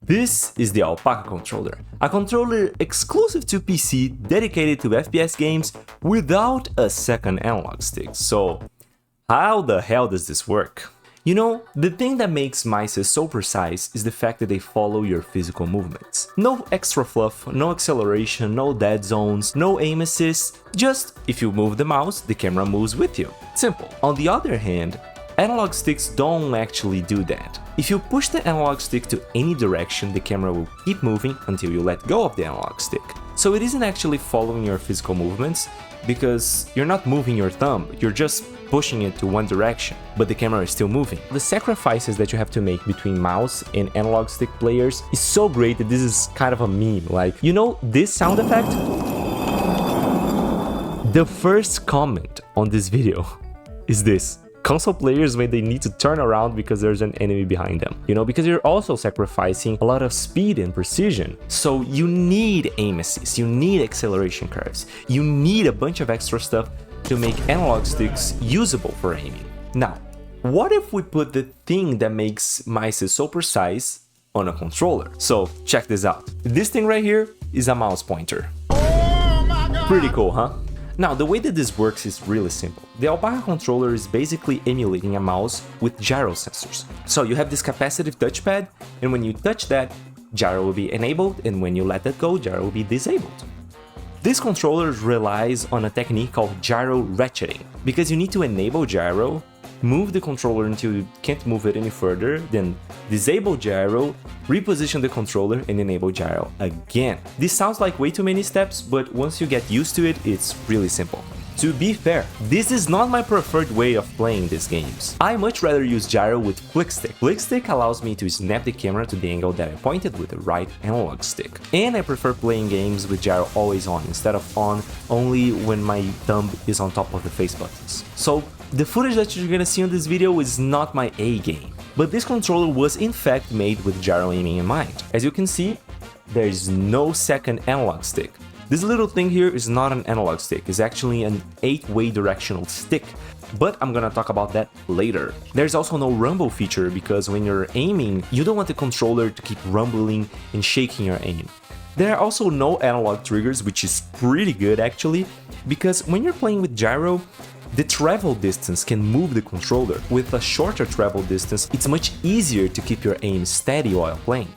This is the Alpakka controller, a controller exclusive to PC dedicated to FPS games without a second analog stick. So, how the hell does this work? You know, the thing that makes mice so precise is the fact that they follow your physical movements. No extra fluff, no acceleration, no dead zones, no aim assist, just if you move the mouse, the camera moves with you. Simple. On the other hand, analog sticks don't actually do that. If you push the analog stick to any direction, the camera will keep moving until you let go of the analog stick. So it isn't actually following your physical movements because you're not moving your thumb, you're just pushing it to one direction, but the camera is still moving. The sacrifices that you have to make between mouse and analog stick players is so great that this is kind of a meme. Like, you know this sound effect? The first comment on this video is this. Console players when they need to turn around because there's an enemy behind them, you know, because you're also sacrificing a lot of speed and precision. So you need aim assist, you need acceleration curves, you need a bunch of extra stuff to make analog sticks usable for aiming. Now, what if we put the thing that makes mice so precise on a controller? So check this out. This thing right here is a mouse pointer. Oh my God. Pretty cool, huh? Now, the way that this works is really simple. The Alpakka controller is basically emulating a mouse with gyro sensors. So you have this capacitive touchpad, and when you touch that, gyro will be enabled, and when you let that go, gyro will be disabled. This controller relies on a technique called gyro ratcheting, because you need to enable gyro, move the controller until you can't move it any further, then disable gyro, reposition the controller and enable gyro again. This sounds like way too many steps, but once you get used to it, it's really simple. To be fair, this is not my preferred way of playing these games. I much rather use gyro with FlickStick. FlickStick allows me to snap the camera to the angle that I pointed with the right analog stick. And I prefer playing games with gyro always on instead of on only when my thumb is on top of the face buttons. So the footage that you're gonna see on this video is not my A game, but this controller was in fact made with gyro aiming in mind. As you can see, there is no second analog stick. This little thing here is not an analog stick, it's actually an 8-way directional stick, but I'm gonna talk about that later. There's also no rumble feature because when you're aiming, you don't want the controller to keep rumbling and shaking your aim. There are also no analog triggers, which is pretty good actually, because when you're playing with gyro, the travel distance can move the controller. With a shorter travel distance, it's much easier to keep your aim steady while playing.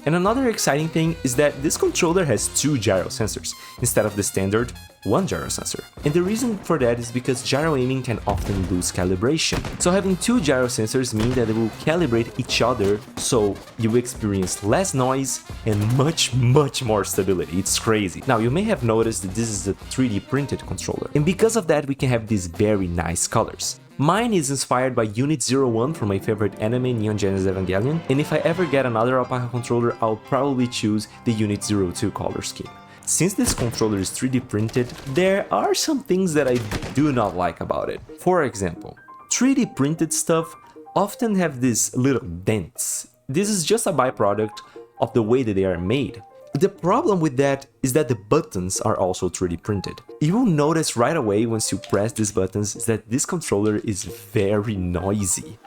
And another exciting thing is that this controller has 2 gyro sensors, instead of the standard 1 gyro sensor. And the reason for that is because gyro aiming can often lose calibration. So having 2 gyro sensors mean that they will calibrate each other, so you experience less noise and much more stability. It's crazy. Now, you may have noticed that this is a 3D printed controller, and because of that we can have these very nice colors. Mine is inspired by Unit 01 from my favorite anime, Neon Genesis Evangelion, and if I ever get another Alpakka controller, I'll probably choose the Unit 02 color scheme. Since this controller is 3D printed, there are some things that I do not like about it. For example, 3D printed stuff often have these little dents. This is just a byproduct of the way that they are made. The problem with that is that the buttons are also 3D printed. You will notice right away once you press these buttons is that this controller is very noisy.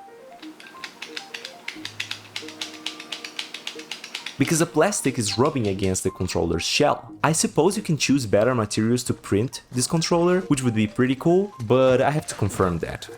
Because the plastic is rubbing against the controller's shell. I suppose you can choose better materials to print this controller, which would be pretty cool, but I have to confirm that.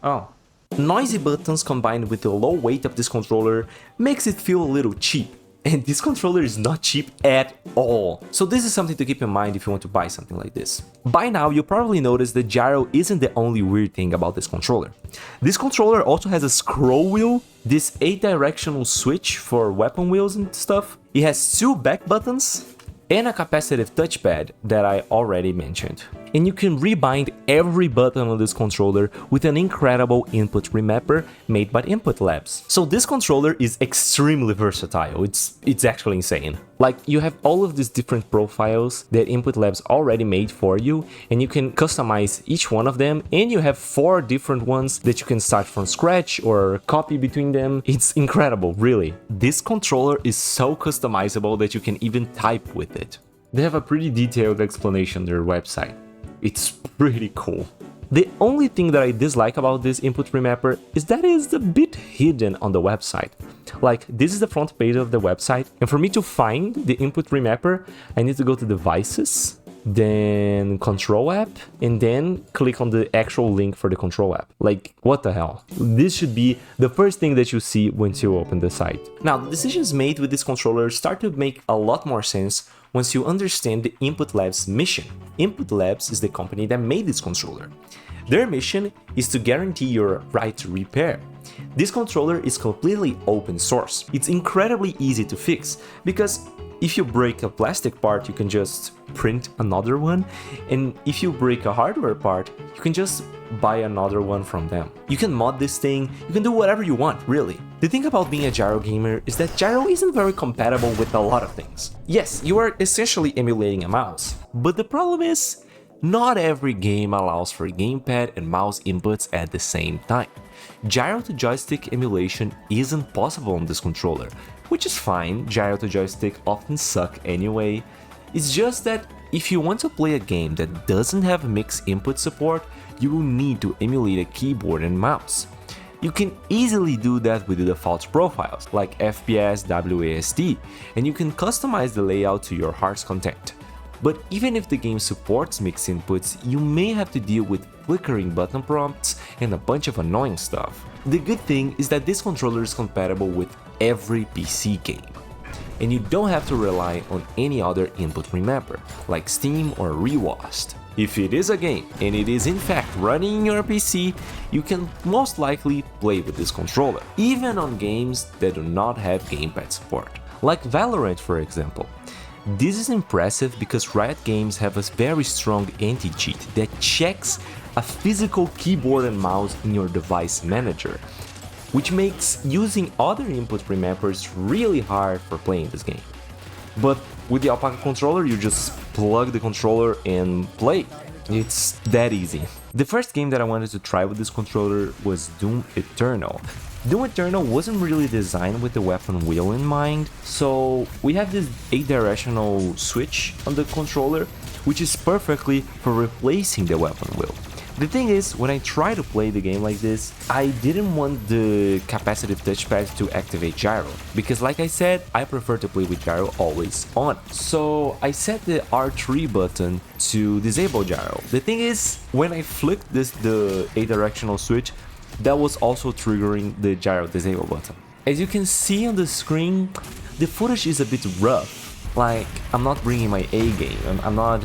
Oh. Noisy buttons combined with the low weight of this controller makes it feel a little cheap. And this controller is not cheap at all. So this is something to keep in mind if you want to buy something like this. By now, you probably noticed that gyro isn't the only weird thing about this controller. This controller also has a scroll wheel, this 8-directional switch for weapon wheels and stuff. It has 2 back buttons, and a capacitive touchpad that I already mentioned. And you can rebind every button on this controller with an incredible input remapper made by Input Labs. So this controller is extremely versatile, it's actually insane. Like, you have all of these different profiles that Input Labs already made for you, and you can customize each one of them, and you have 4 different ones that you can start from scratch or copy between them. It's incredible, really. This controller is so customizable that you can even type with it. They have a pretty detailed explanation on their website. It's pretty cool. The only thing that I dislike about this input remapper is that it is a bit hidden on the website. Like, this is the front page of the website, and for me to find the input remapper, I need to go to Devices, then Control App, and then click on the actual link for the Control App. Like, what the hell? This should be the first thing that you see once you open the site. Now, the decisions made with this controller start to make a lot more sense once you understand the Input Labs mission. Input Labs is the company that made this controller. Their mission is to guarantee your right to repair. This controller is completely open source. It's incredibly easy to fix because if you break a plastic part, you can just print another one, and if you break a hardware part, you can just buy another one from them. You can mod this thing, you can do whatever you want, really. The thing about being a gyro gamer is that gyro isn't very compatible with a lot of things. Yes, you are essentially emulating a mouse, but the problem is, not every game allows for gamepad and mouse inputs at the same time. Gyro to joystick emulation isn't possible on this controller, which is fine. Gyro to joystick often suck anyway. It's just that if you want to play a game that doesn't have mixed input support, you will need to emulate a keyboard and mouse. You can easily do that with the default profiles, like FPS, WASD, and you can customize the layout to your heart's content. But even if the game supports mixed inputs, you may have to deal with flickering button prompts and a bunch of annoying stuff. The good thing is that this controller is compatible with every PC game, and you don't have to rely on any other input remapper, like Steam or Rewast. If it is a game, and it is in fact running in your PC, you can most likely play with this controller, even on games that do not have gamepad support, like Valorant for example. This is impressive because Riot Games have a very strong anti-cheat that checks a physical keyboard and mouse in your device manager, which makes using other input remappers really hard for playing this game. But with the Alpakka controller, you just plug the controller and play. It's that easy. The first game that I wanted to try with this controller was Doom Eternal. Doom Eternal wasn't really designed with the weapon wheel in mind, so we have this 8-directional switch on the controller, which is perfectly for replacing the weapon wheel. The thing is, when I try to play the game like this, I didn't want the capacitive touchpad to activate gyro, because like I said, I prefer to play with gyro always on. So I set the R3 button to disable gyro. The thing is, when I flicked the 8-directional switch, that was also triggering the gyro disable button. As you can see on the screen, the footage is a bit rough. Like, I'm not bringing my A game, I'm not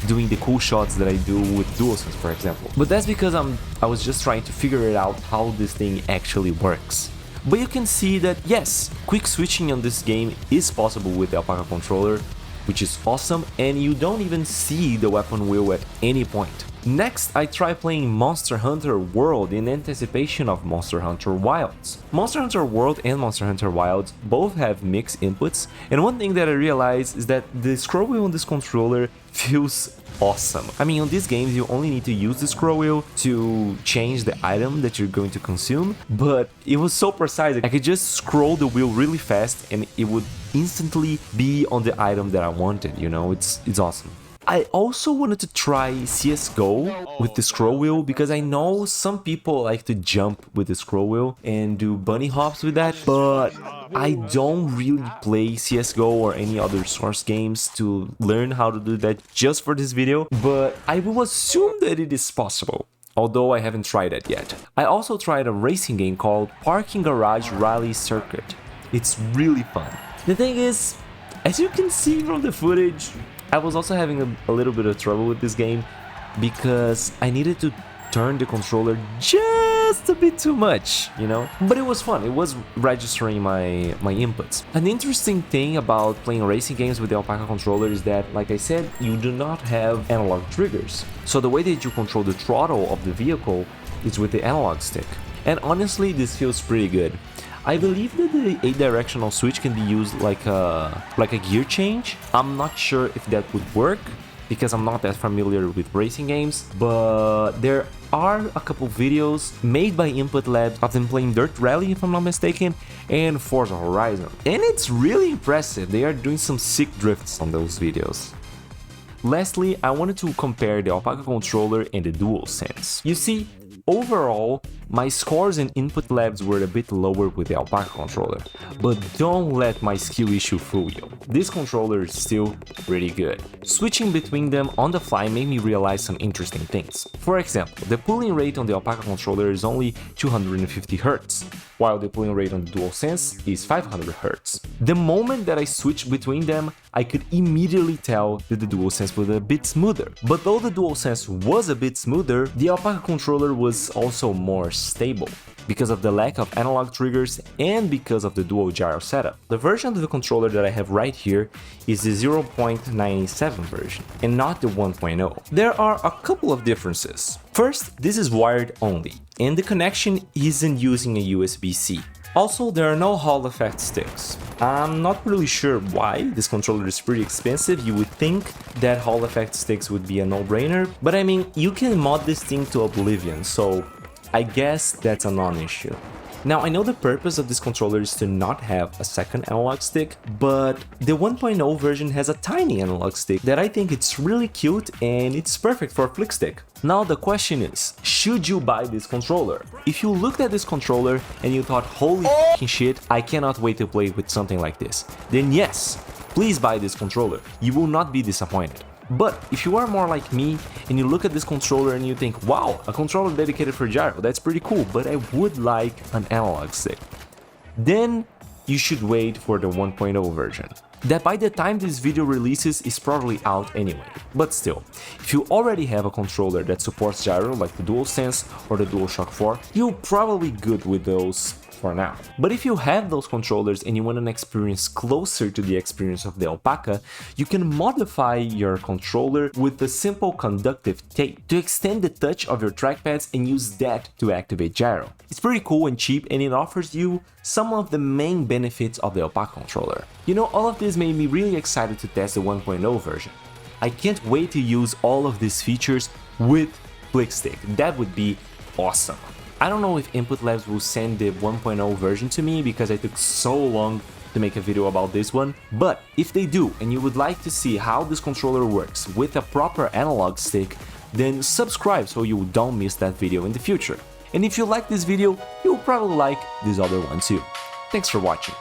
doing the cool shots that I do with DualSense, for example. But that's because I was just trying to figure it out how this thing actually works. But you can see that yes, quick switching on this game is possible with the Alpakka controller, which is awesome, and you don't even see the weapon wheel at any point. Next, I tried playing Monster Hunter World in anticipation of Monster Hunter Wilds. Monster Hunter World and Monster Hunter Wilds both have mixed inputs, and one thing that I realized is that the scroll wheel on this controller feels awesome. I mean, on these games you only need to use the scroll wheel to change the item that you're going to consume, but it was so precise. I could just scroll the wheel really fast and it would instantly be on the item that I wanted, you know, it's awesome. I also wanted to try CSGO with the scroll wheel because I know some people like to jump with the scroll wheel and do bunny hops with that, but I don't really play CSGO or any other Source games to learn how to do that just for this video, but I will assume that it is possible, although I haven't tried it yet. I also tried a racing game called Parking Garage Rally Circuit. It's really fun. The thing is, as you can see from the footage, I was also having a little bit of trouble with this game because I needed to turn the controller just a bit too much, you know? But it was fun, it was registering my inputs. An interesting thing about playing racing games with the Alpakka controller is that, like I said, you do not have analog triggers. So the way that you control the throttle of the vehicle is with the analog stick. And honestly, this feels pretty good. I believe that the 8-directional switch can be used like a gear change. I'm not sure if that would work because I'm not that familiar with racing games, but there are a couple videos made by Input Labs of them playing Dirt Rally, if I'm not mistaken, and Forza Horizon. And it's really impressive, they are doing some sick drifts on those videos. Lastly, I wanted to compare the Alpakka controller and the DualSense. You see, overall, my scores in input labs were a bit lower with the Alpakka controller, but don't let my skill issue fool you. This controller is still pretty good. Switching between them on the fly made me realize some interesting things. For example, the pulling rate on the Alpakka controller is only 250 Hz, while the pulling rate on the DualSense is 500 Hz. The moment that I switched between them, I could immediately tell that the DualSense was a bit smoother. But though the DualSense was a bit smoother, the Alpakka controller was also more stable because of the lack of analog triggers and because of the dual gyro setup. The version of the controller that I have right here is the 0.97 version and not the 1.0. There are a couple of differences. First, this is wired only and the connection isn't using a USB-C. Also, there are no Hall effect sticks. I'm not really sure why. This controller is pretty expensive. You would think that Hall effect sticks would be a no-brainer, but I mean, you can mod this thing to oblivion, so I guess that's a non-issue. Now, I know the purpose of this controller is to not have a second analog stick, but the 1.0 version has a tiny analog stick that I think it's really cute and it's perfect for FlickStick. Now the question is, should you buy this controller? If you looked at this controller and you thought, holy f***ing shit, I cannot wait to play with something like this, then yes, please buy this controller. You will not be disappointed. But if you are more like me and you look at this controller and you think, wow, a controller dedicated for gyro, that's pretty cool, but I would like an analog stick, then you should wait for the 1.0 version. That by the time this video releases is probably out anyway. But still, if you already have a controller that supports gyro like the DualSense or the DualShock 4, you're probably good with those for now. But if you have those controllers and you want an experience closer to the experience of the Alpakka, you can modify your controller with a simple conductive tape to extend the touch of your trackpads and use that to activate gyro. It's pretty cool and cheap and it offers you some of the main benefits of the Alpakka controller. You know, all of this made me really excited to test the 1.0 version. I can't wait to use all of these features with FlickStick. That would be awesome. I don't know if Input Labs will send the 1.0 version to me because I took so long to make a video about this one, but if they do and you would like to see how this controller works with a proper analog stick, then subscribe so you don't miss that video in the future. And if you like this video, you'll probably like this other one too. Thanks for watching.